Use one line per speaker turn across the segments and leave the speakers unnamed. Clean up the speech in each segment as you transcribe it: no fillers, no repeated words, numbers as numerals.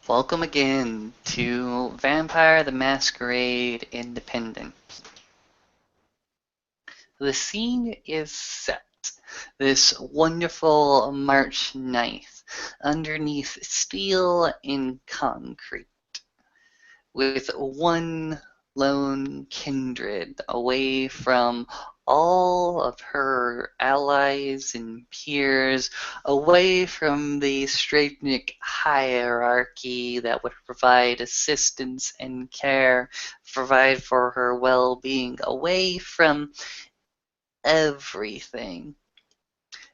Welcome again to Vampire the Masquerade Independent. The scene is set this wonderful March night underneath steel and concrete, with one lone kindred away from all of her allies and peers, away from the Straitnik hierarchy that would provide assistance and care, provide for her well-being, away from everything.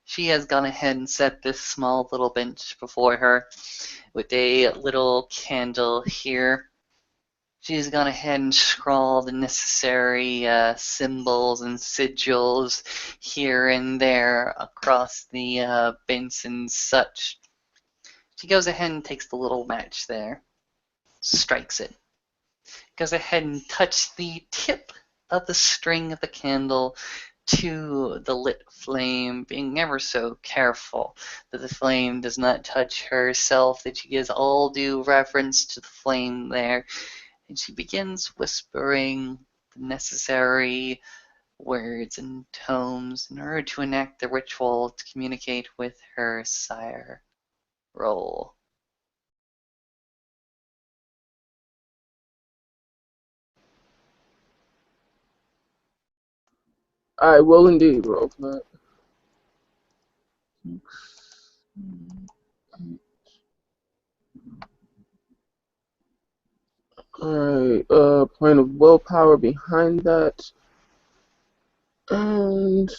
She has gone ahead and set this small little bench before her with a little candle here. She's gone ahead and scrawled the necessary symbols and sigils here and there across the bench and such. She goes ahead and takes the little match there, strikes it, goes ahead and touches the tip of the string of the candle to the lit flame, being ever so careful that the flame does not touch herself, that she gives all due reverence to the flame there. And she begins whispering the necessary words and tones in order to enact the ritual to communicate with her sire. Roll.
I will indeed roll for that. Alright, point of willpower behind that. And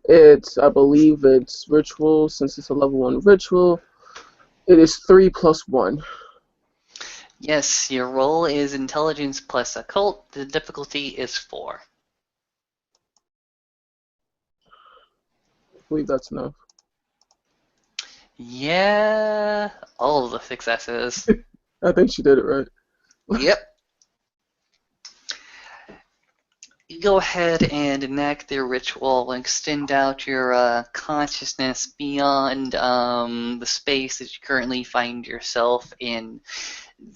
I believe it's ritual, since it's a level 1 ritual. It is 3 plus 1.
Yes, your roll is intelligence plus occult. The difficulty is 4.
I believe that's enough.
Yeah, all of the successes.
I think she did it right.
Yep. You go ahead and enact the ritual and extend out your consciousness beyond the space that you currently find yourself in.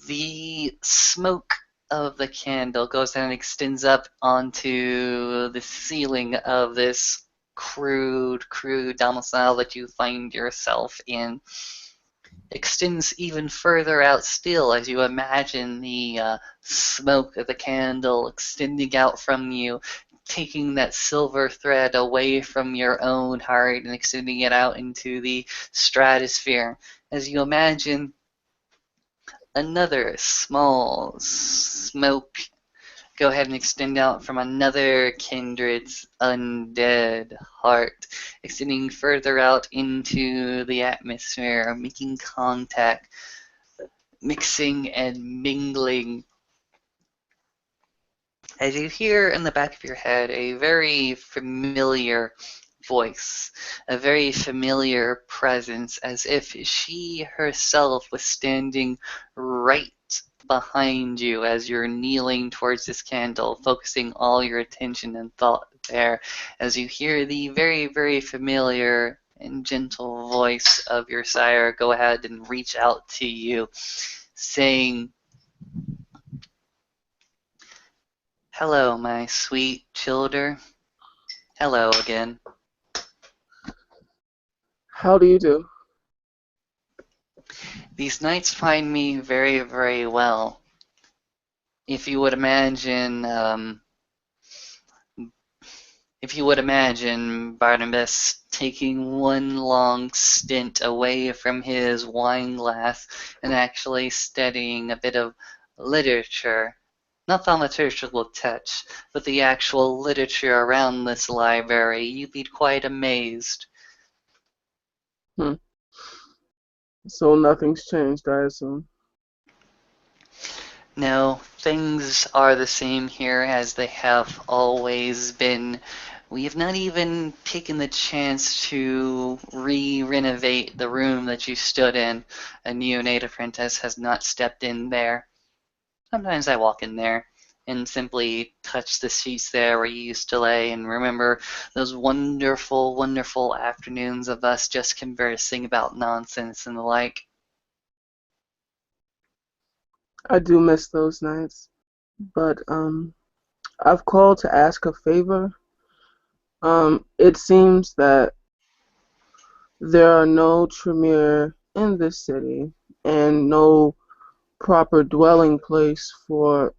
The smoke of the candle goes and extends up onto the ceiling of this crude domicile that you find yourself in. Extends even further out still as you imagine the smoke of the candle extending out from you, taking that silver thread away from your own heart and extending it out into the stratosphere. As you imagine another small smoke go ahead and extend out from another kindred's undead heart, extending further out into the atmosphere, making contact, mixing and mingling. As you hear in the back of your head a very familiar voice, a very familiar presence, as if she herself was standing right behind you as you're kneeling towards this candle, focusing all your attention and thought there, as you hear the very, very familiar and gentle voice of your sire go ahead and reach out to you, saying, "Hello, my sweet childer. Hello again.
How do you do?
These nights find me very, very well. If you would imagine, Barnabas taking one long stint away from his wine glass and actually studying a bit of literature. Not thaumaturgical touch, but the actual literature around this library, you'd be quite amazed.
Hmm. So nothing's changed, I assume.
No, things are the same here as they have always been. We have not even taken the chance to re-renovate the room that you stood in. A neonate apprentice has not stepped in there. Sometimes I walk in there and simply touch the seats there where you used to lay and remember those wonderful, wonderful afternoons of us just conversing about nonsense and the like.
I do miss those nights, but I've called to ask a favor. It seems that there are no Tremere in this city and no proper dwelling place for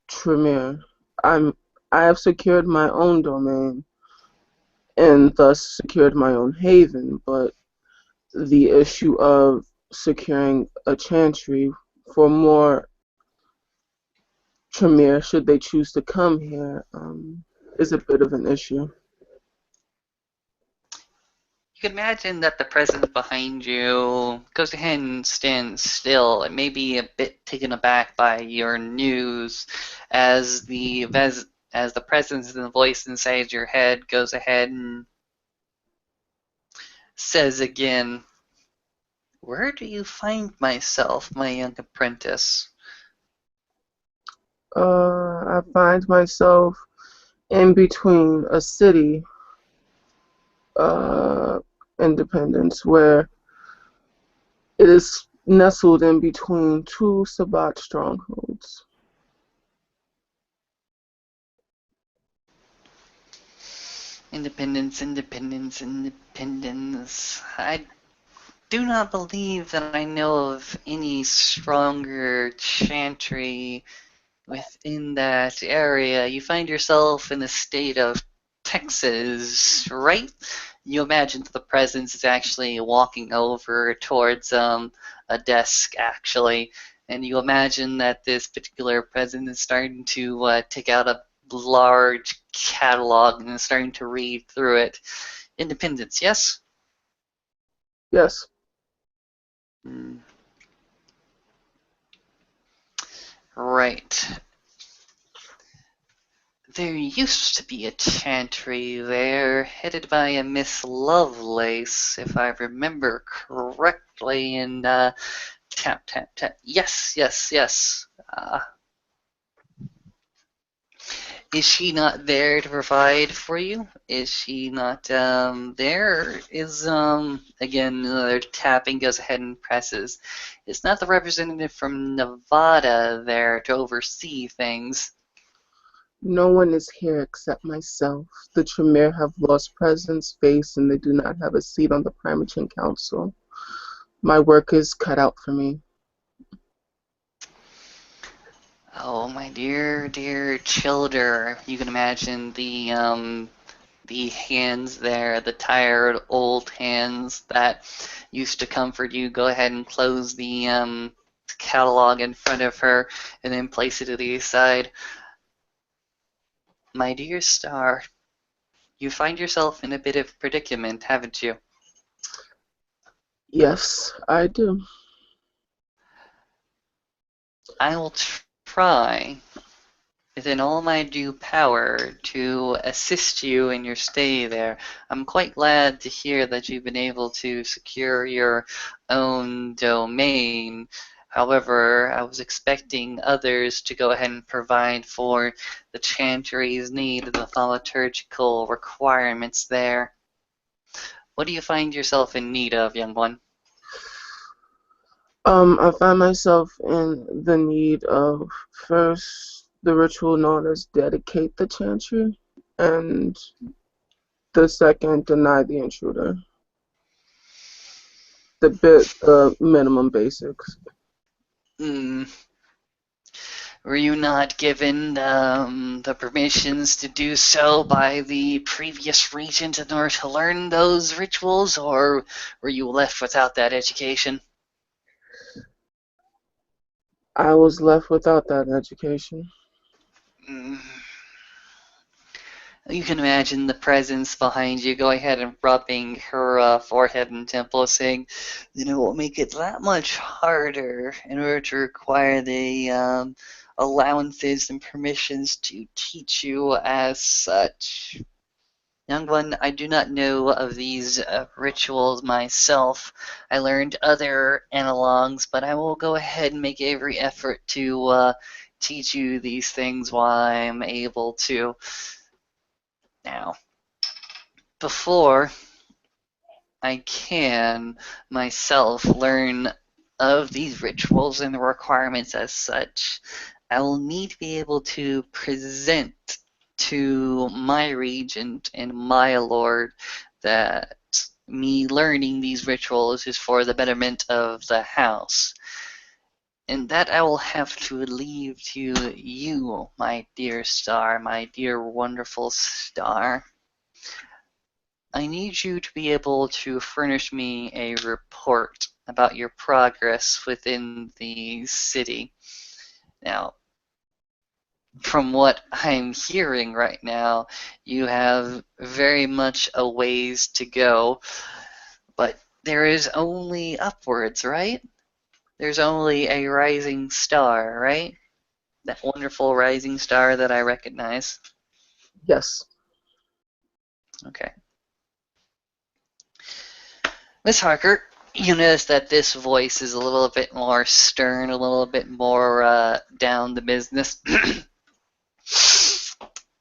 Tremere. I'm I have secured my own domain and thus secured my own haven, but the issue of securing a chantry for more Tremere, should they choose to come here, is a bit of an issue.
You can imagine that the presence behind you goes ahead and stands still. It may be a bit taken aback by your news as the presence and the voice inside your head goes ahead and says again, "Where do you find myself, my young apprentice?"
I find myself in between a city, uh, independence, where it is nestled in between two Sabbat strongholds.
Independence, independence, independence. I do not believe that I know of any stronger chantry within that area. You find yourself in the state of Texas, right? You imagine that the presence is actually walking over towards a desk, actually, and you imagine that this particular presence is starting to take out a large catalog and is starting to read through it. Independence, yes?
Yes,
Mm, right. There used to be a chantry there, headed by a Miss Lovelace, if I remember correctly, and tap, tap, tap. Yes, yes, yes. Is she not there to provide for you? Is she not there? Is again another tapping goes ahead and presses. Is not the representative from Nevada there to oversee things?
no one is here except myself. The Tremere have lost presence, face, and they do not have a seat on the Primogene Council. My work is cut out for me.
Oh, my dear, dear childer. You can imagine the hands there, the tired old hands that used to comfort you. Go ahead and close the catalog in front of her and then place it to the side. My dear Star, you find yourself in a bit of predicament, haven't you?
Yes, I do.
I will try within all my due power to assist you in your stay there. I'm quite glad to hear that you've been able to secure your own domain. However, I was expecting others to go ahead and provide for the chantry's need and the thaumaturgical requirements there. What do you find yourself in need of, young one?
I find myself in the need of first the ritual known as dedicate the chantry, and the second deny the intruder. The minimum basics.
Hmm. Were you not given the permissions to do so by the previous regent in order to learn those rituals, or were you left without that education?
I was left without that education.
Mm. You can imagine the presence behind you. Go ahead and rubbing her forehead and temple, saying, "It will make it that much harder in order to require the allowances and permissions to teach you as such." Young one, I do not know of these rituals myself. I learned other analogs, but I will go ahead and make every effort to teach you these things while I'm able to. Now, before I can myself learn of these rituals and the requirements as such, I will need to be able to present to my regent and my lord that me learning these rituals is for the betterment of the house. And that I will have to leave to you, my dear Starr, my dear wonderful Starr. I need you to be able to furnish me a report about your progress within the city. Now, from what I'm hearing right now, you have very much a ways to go, but there is only upwards, right? There's only a rising star, right? That wonderful rising star that I recognize.
Yes.
Okay. Miss Harker, you notice that this voice is a little bit more stern, a little bit more down the business.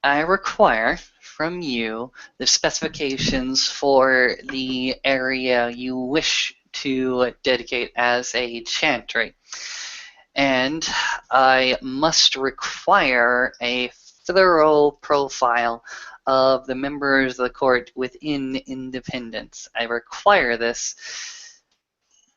I require from you the specifications for the area you wish to dedicate as a chantry. And I must require a thorough profile of the members of the court within Independence. I require this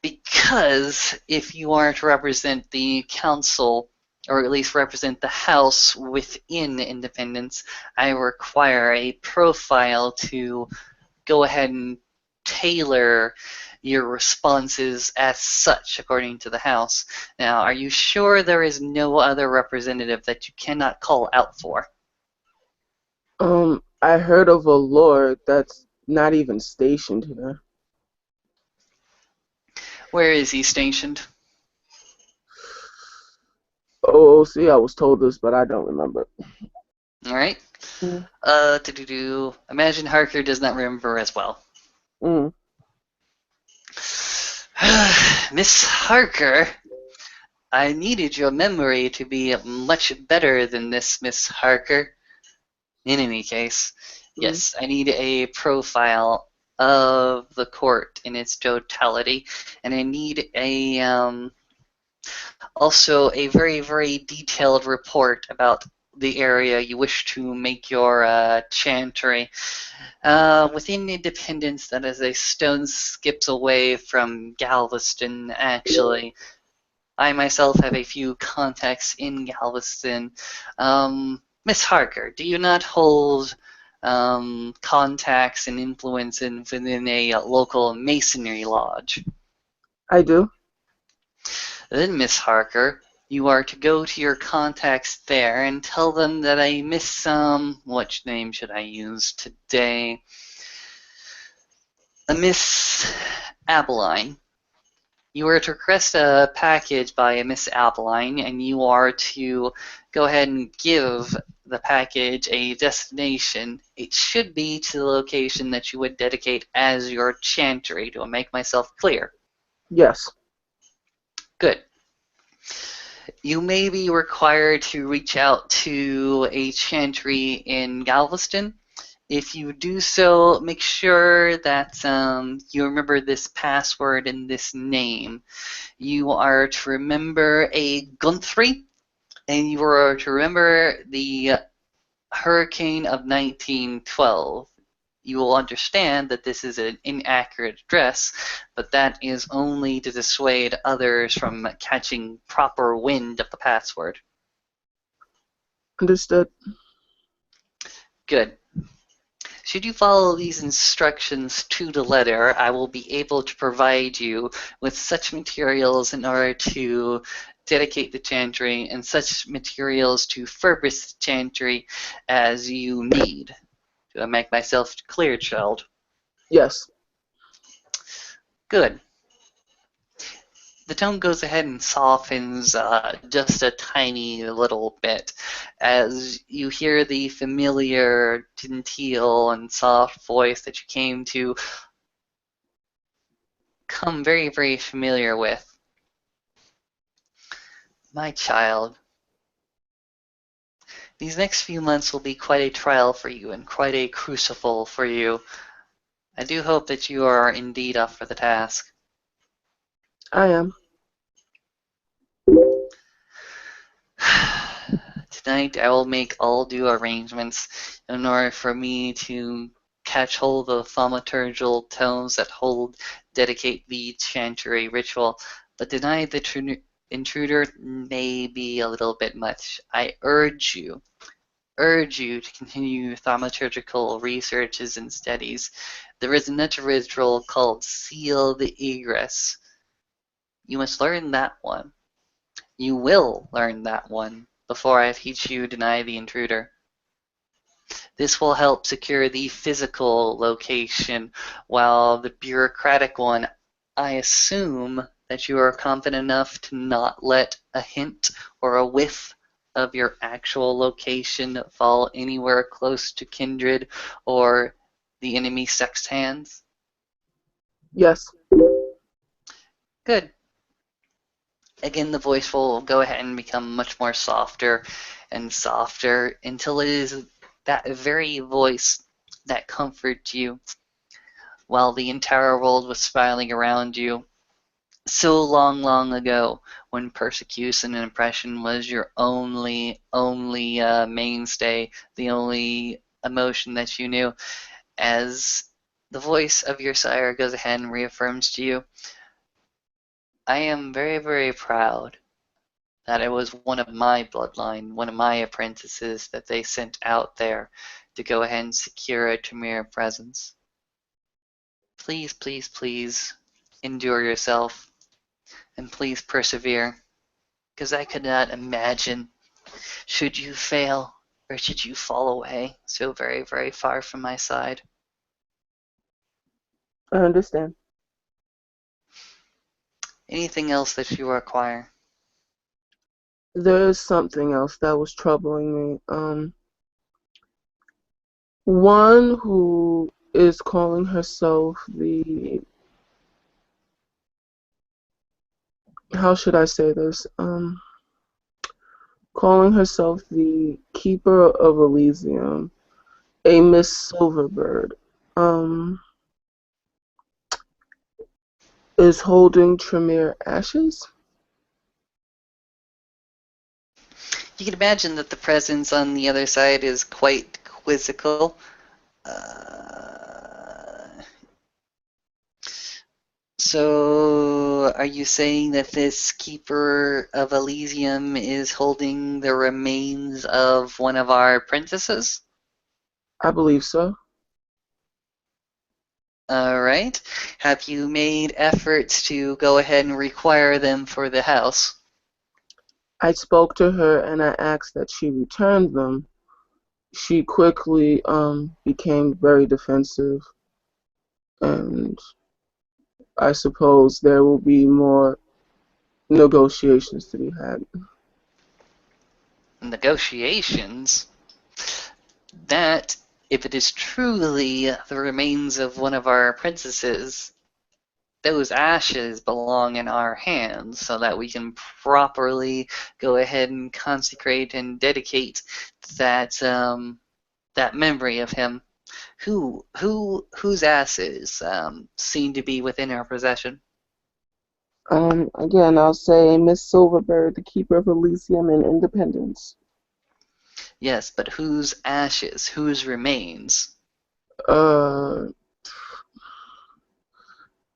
because if you are to represent the council, or at least represent the House within Independence, I require a profile to go ahead and tailor your responses as such according to the House. Now, are you sure there is no other representative that you cannot call out for?
I heard of a lord that's not even stationed here.
Where is he stationed?
Oh, see, I was told this, but I don't remember.
All right.
Mm,
Imagine Harker does not remember as well.
mm.
Miss Harker, I needed your memory to be much better than this, Miss Harker. In any case,
Mm.
yes, I need a profile of the court in its totality, and I need also a very, very detailed report about the area you wish to make your chantry. Within Independence, that is a stone skips away from Galveston, actually. I myself have a few contacts in Galveston. Miss Harker, do you not hold contacts and influence within a local masonry lodge?
I do.
Then, Miss Harker, you are to go to your contacts there and tell them that I miss what name should I use today? A Miss Abeline. You are to request a package by a Miss Abeline, and you are to go ahead and give the package a destination. It should be to the location that you would dedicate as your chantry. Do I make myself clear?
Yes.
Good. You may be required to reach out to a chantry in Galveston. If you do so, make sure that you remember this password and this name. You are to remember a Guthrie, and you are to remember the hurricane of 1912. You will understand that this is an inaccurate address, but that is only to dissuade others from catching proper wind of the password.
Understood.
Good. Should you follow these instructions to the letter, I will be able to provide you with such materials in order to dedicate the chantry and such materials to furbish the chantry as you need. Do I make myself clear, child?
Yes.
Good. The tone goes ahead and softens just a tiny little bit as you hear the familiar genteel and soft voice that you came to come very, very familiar with. My child, these next few months will be quite a trial for you and quite a crucible for you. I do hope that you are indeed up for the task.
I am.
tonight I will make all due arrangements in order for me to catch hold of the thaumaturgical tones that dedicate the Chantry ritual, but deny the intruder may be a little bit much. I urge you to continue thaumaturgical researches and studies. There is another ritual called Seal the Egress. You must learn that one. You will learn that one before I teach you deny the intruder. This will help secure the physical location, while the bureaucratic one, I assume that you are confident enough to not let a hint or a whiff of your actual location fall anywhere close to kindred or the enemy sex hands.
Yes.
Good. Again, the voice will go ahead and become much more softer and softer until it is that very voice that comforts you while the entire world was spiraling around you. So long, long ago, when persecution and oppression was your only mainstay, the only emotion that you knew, as the voice of your sire goes ahead and reaffirms to you, I am very, very proud that it was one of my bloodline, one of my apprentices that they sent out there to go ahead and secure a Tremere presence. Please, please, please endure yourself and please persevere, because I could not imagine should you fail or should you fall away so very, very far from my side.
I understand.
Anything else that you require?
There is something else that was troubling me. One who is calling herself the, how should I say this? Calling herself the Keeper of Elysium, a Miss Silverbird, is holding Tremere ashes.
You can imagine that the presence on the other side is quite quizzical. Uh, So, are you saying that this Keeper of Elysium is holding the remains of one of our princesses?
I believe so.
Alright. Have you made efforts to go ahead and require them for the house?
I spoke to her and I asked that she return them. She quickly became very defensive, and I suppose there will be more negotiations to be had.
Negotiations? That, if it is truly the remains of one of our princesses, those ashes belong in our hands so that we can properly go ahead and consecrate and dedicate that memory of him. Whose ashes seem to be within our possession?
Again, I'll say Miss Silverbird, the Keeper of Elysium and Independence.
Yes, but whose ashes? Whose remains?
Uh,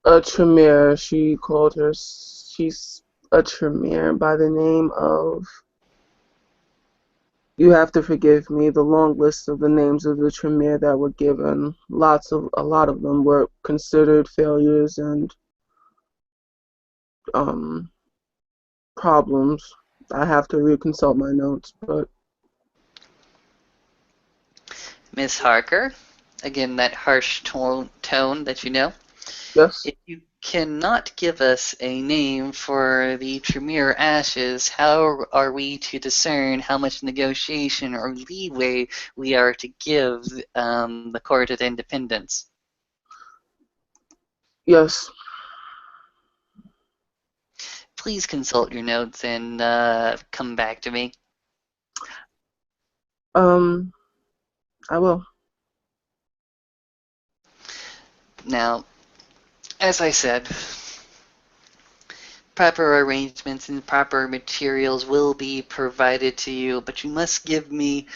a Tremere. She called her. She's a Tremere by the name of. You have to forgive me. The long list of the names of the Tremere that were given. A lot of them were considered failures and um problems. I have to reconsult my notes, but
Miss Harker. Again, that harsh tone that you know.
yes.
If you cannot give us a name for the Tremere ashes, how are we to discern how much negotiation or leeway we are to give the Court of Independence?
Yes.
Please consult your notes and come back to me.
Um, I will.
Now, as I said, Proper arrangements and proper materials will be provided to you, but you must give me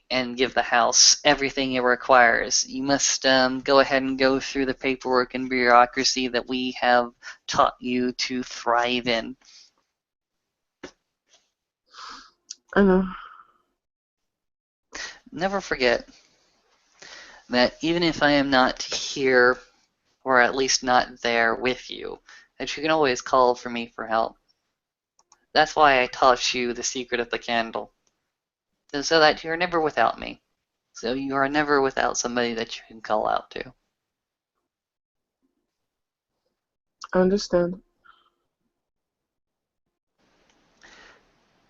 and give the house everything it requires. You must go ahead and go through the paperwork and bureaucracy that we have taught you to thrive in.
I know.
Never forget that even if I am not here, or at least not there with you, that you can always call for me for help. That's why I taught you the secret of the candle, so that you're never without me. So you are never without somebody that you can call out to.
I understand.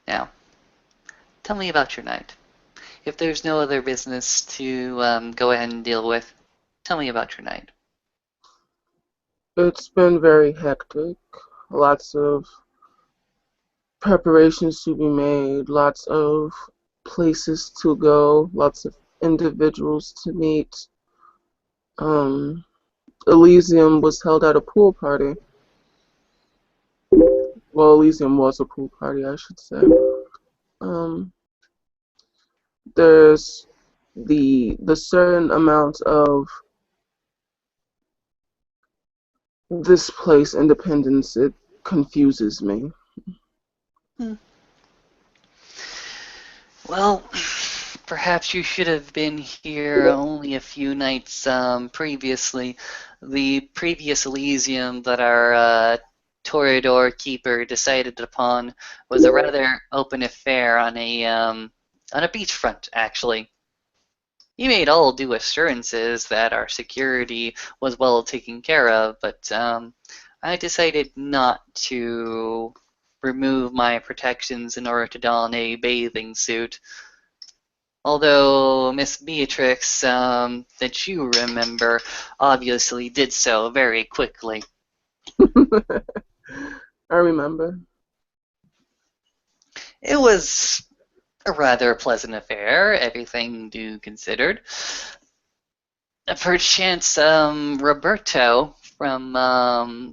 Now, tell me about your night. If there's no other business to go ahead and deal with, tell me about your night.
It's been very hectic. Lots of preparations to be made, lots of places to go, lots of individuals to meet. Um, Elysium was held at a pool party. Well, Elysium was a pool party, I should say. Um, there's the certain amount of this place independence, it confuses me.
Hmm. Well, perhaps you should have been here only a few nights previously. The previous Elysium that our Toreador keeper decided upon was a rather open affair on a beachfront, actually. He made all due assurances that our security was well taken care of, but I decided not to remove my protections in order to don a bathing suit. Although Miss Beatrix, that you remember, obviously did so very quickly.
I remember.
It was a rather pleasant affair, everything due considered. Perchance Roberto from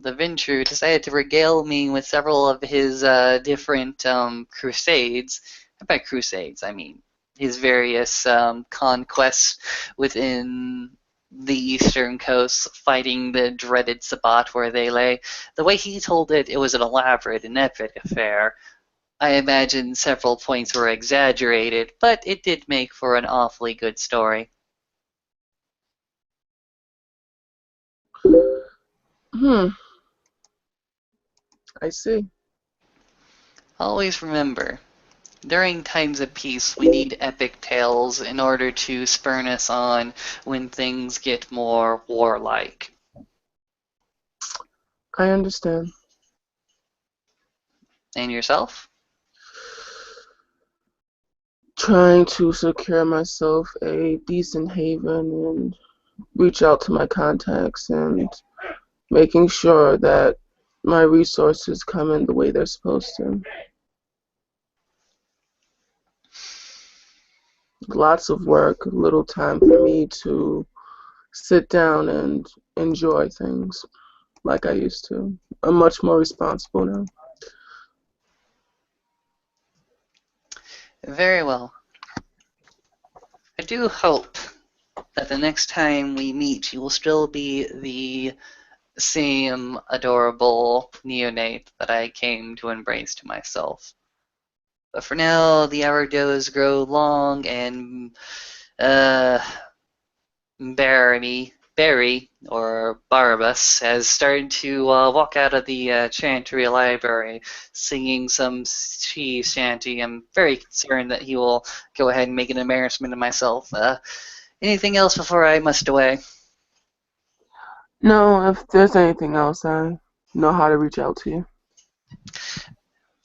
the Venture decided to regale me with several of his different crusades. By crusades, I mean his various conquests within the eastern coast, fighting the dreaded Sabbat where they lay. The way he told it, it was an elaborate and epic affair. I imagine several points were exaggerated, but it did make for an awfully good story.
Hmm, I see.
Always remember, during times of peace, we need epic tales in order to spurn us on when things get more warlike.
I understand.
And yourself?
Trying to secure myself a decent haven and reach out to my contacts and making sure that my resources come in the way they're supposed to. Lots of work, little time for me to sit down and enjoy things like I used to. I'm much more responsible now.
Very well. I do hope that the next time we meet, you will still be the same adorable neonate that I came to embrace to myself. But for now, the hour does grow long, and uh, Barry, or Barabbas, has started to walk out of the Chantry library singing some sea shanty. I'm very concerned that he will go ahead and make an embarrassment of myself. Anything else before I must away?
No, if there's anything else, I know how to reach out to you.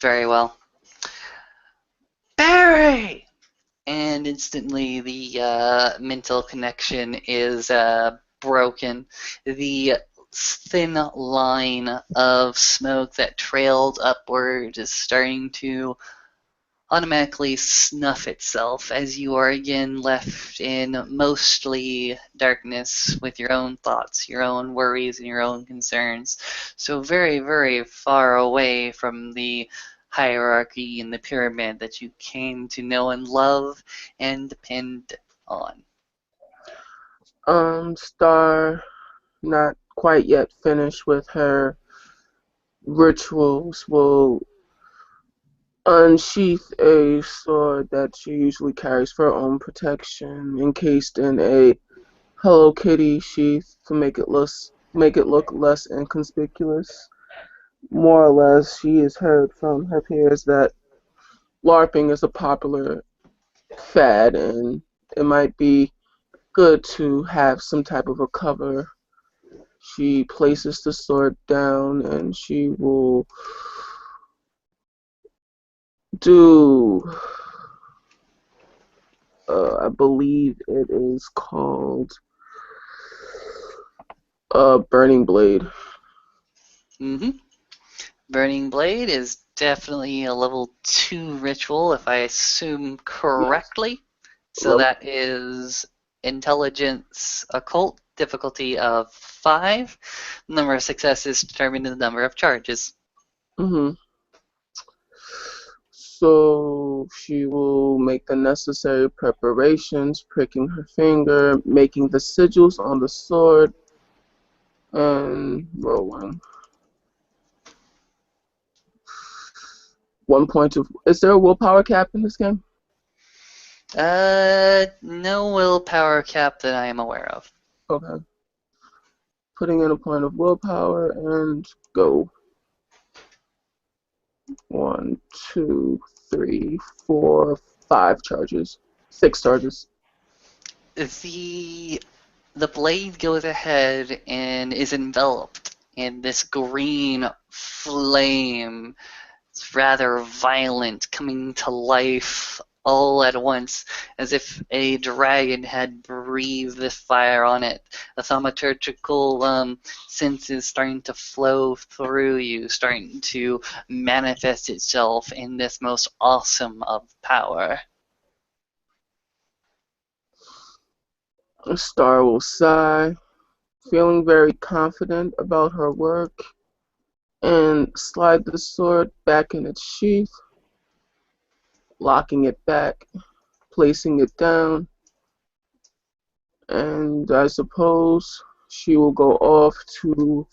Very well. Barry! And instantly the mental connection is broken. The thin line of smoke that trailed upward is starting to automatically snuff itself as you are again left in mostly darkness with your own thoughts, your own worries, and your own concerns. So, very, very far away from the hierarchy and the pyramid that you came to know and love and depend on.
Starr, not quite yet finished with her rituals, will unsheath a sword that she usually carries for her own protection, encased in a Hello Kitty sheath to make it look less inconspicuous. More or less, she has heard from her peers that LARPing is a popular fad, and it might be good to have some type of a cover. She places the sword down, and she will do I believe it is called Burning Blade.
Mm-hmm. Burning Blade is definitely a level 2 ritual, if I assume
Yes,
correctly. So
level.
that is intelligence occult, difficulty of 5. Number of successes determined in the number of charges.
Hmm. So she will make the necessary preparations, pricking her finger, making the sigils on the sword, and rolling. 1 point of. Is there a willpower cap in this game?
No willpower cap that I am aware of.
Okay. Putting in a point of willpower and go. 1, 2, 3, 4, 5 charges. 6 charges.
The the blade goes ahead and is enveloped in this green flame. It's rather violent, coming to life all at once, as if a dragon had breathed this fire on it. The thaumaturgical sense is starting to flow through you, starting to manifest itself in this most awesome of power.
Starr will sigh, feeling very confident about her work, and slide the sword back in its sheath, locking it back, placing it down, and I suppose she will go off to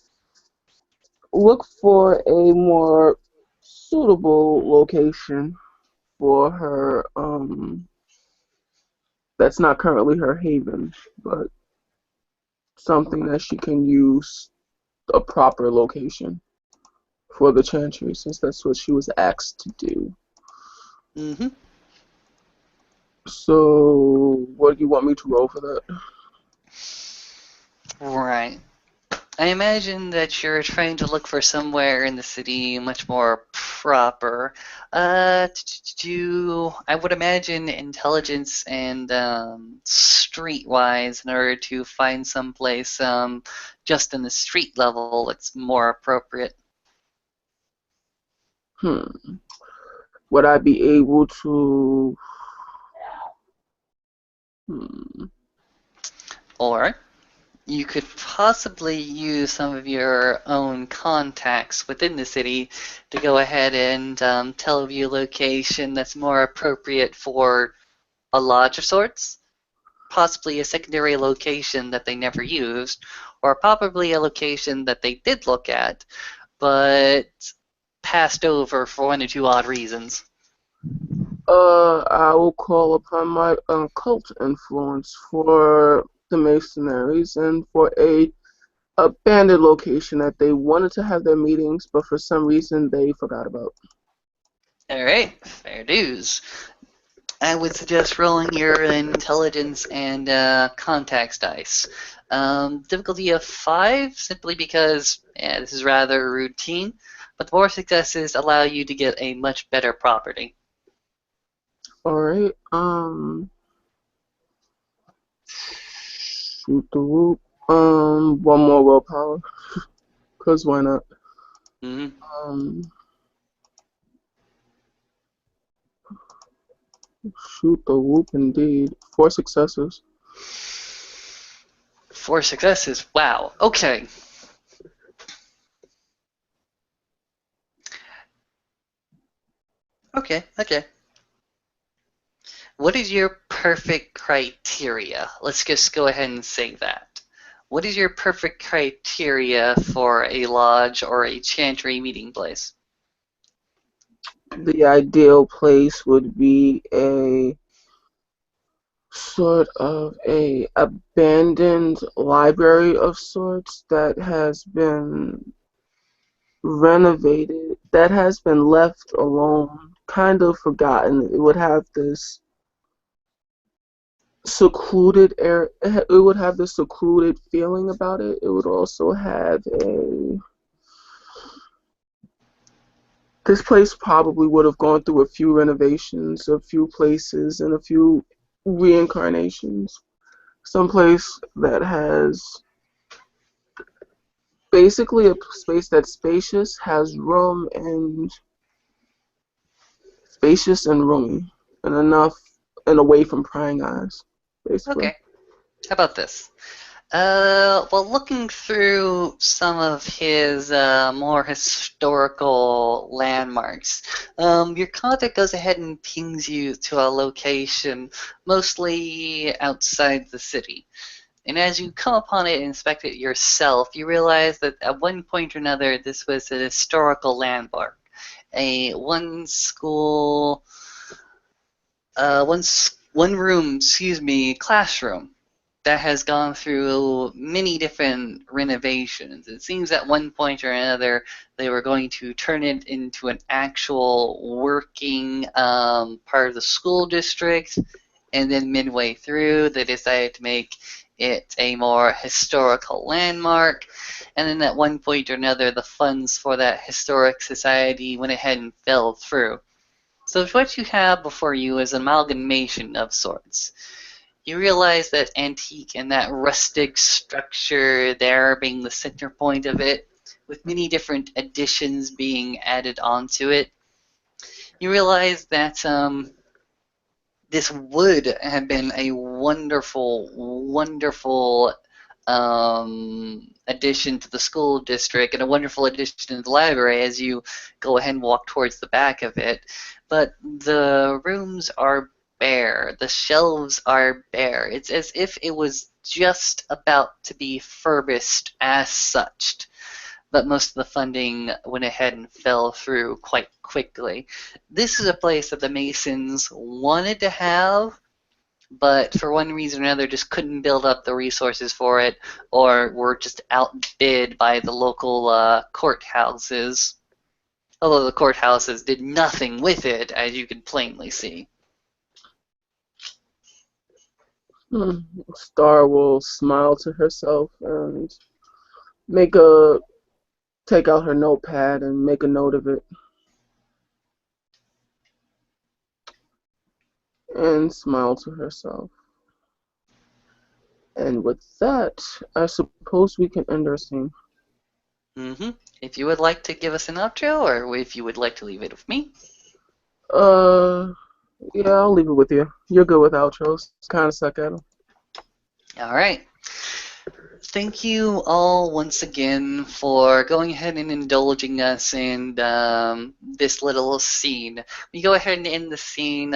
look for a more suitable location for her. That's not currently her haven, but something that she can use, a proper location for the Chantry, since that's what she was asked to do.
Mm-hmm.
So, what do you want me to roll for that?
Right. I imagine that you're trying to look for somewhere in the city much more proper. I would imagine intelligence and streetwise in order to find someplace just in the street level that's more appropriate.
Hmm. Would I be able to? Hmm.
Or you could possibly use some of your own contacts within the city to go ahead and tell you a location that's more appropriate for a lodge of sorts, possibly a secondary location that they never used, or probably a location that they did look at, but passed over for one or two odd reasons.
I will call upon my cult influence for the Masonaries and for a abandoned location that they wanted to have their meetings, but for some reason they forgot about.
All right, fair dues. I would suggest rolling your intelligence and contacts dice. Difficulty of 5, simply because this is rather routine, but the more successes allow you to get a much better property.
All right. Shoot the whoop. One more willpower, cause why not?
Mm-hmm.
Um, Shoot the whoop indeed. 4 successes.
4 successes. Wow. Okay. Okay. Okay. What is your perfect criteria? Let's just go ahead and say that. What is your perfect criteria for a lodge or a chantry meeting place?
The ideal place would be a sort of a abandoned library of sorts that has been renovated, that has been left alone, kind of forgotten. It would have this secluded air. It would have this secluded feeling about it. It would also have a. This place probably would have gone through a few renovations, a few places, and a few reincarnations. Someplace that has basically a space that's spacious, has room and spacious and roomy, and enough and away from prying eyes, basically.
Okay. How about this? Well, looking through some of his more historical landmarks, your contact goes ahead and pings you to a location mostly outside the city. And as you come upon it and inspect it yourself, you realize that at one point or another, this was a historical landmark. A one school, one room, excuse me, classroom that has gone through many different renovations. It seems at one point or another they were going to turn it into an actual working part of the school district, and then midway through they decided to make it a more historical landmark. And then at one point or another, the funds for that historic society went ahead and fell through. So what you have before you is an amalgamation of sorts. You realize that antique and that rustic structure there being the center point of it, with many different additions being added onto it. You realize that this would have been a wonderful, wonderful addition to the school district and a wonderful addition to the library as you go ahead and walk towards the back of it. But the rooms are bare, the shelves are bare. It's as if it was just about to be furbished as such, but most of the funding went ahead and fell through quite quickly. This is a place that the Masons wanted to have, but for one reason or another just couldn't build up the resources for it, or were just outbid by the local courthouses. Although the courthouses did nothing with it, as you can plainly see.
Hmm. Star will smile to herself and make a take out her notepad and make a note of it, and smile to herself. And with that, I suppose we can end our scene.
Mm-hmm. If you would like to give us an outro, or if you would like to leave it with me.
Uh, yeah, I'll leave it with you. You're good with outros. Kind of suck at them.
All right. Thank you all once again for going ahead and indulging us in this little scene. We go ahead and end the scene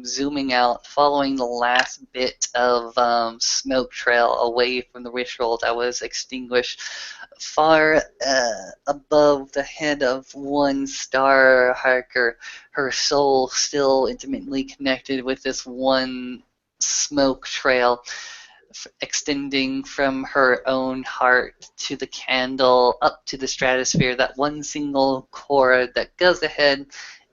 zooming out, following the last bit of smoke trail away from the ritual that was extinguished far above the head of one Starr Harker, her soul still intimately connected with this one smoke trail extending from her own heart to the candle up to the stratosphere, that one single cord that goes ahead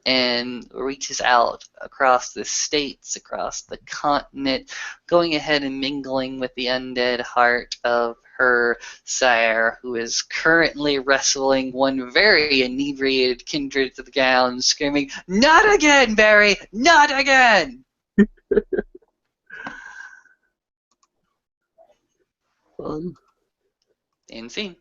and reaches out across the states, across the continent, going ahead and mingling with the undead heart of her sire, who is currently wrestling one very inebriated kindred to the ground, screaming, "Not again, Barry! Not again!"
Fun.
End scene.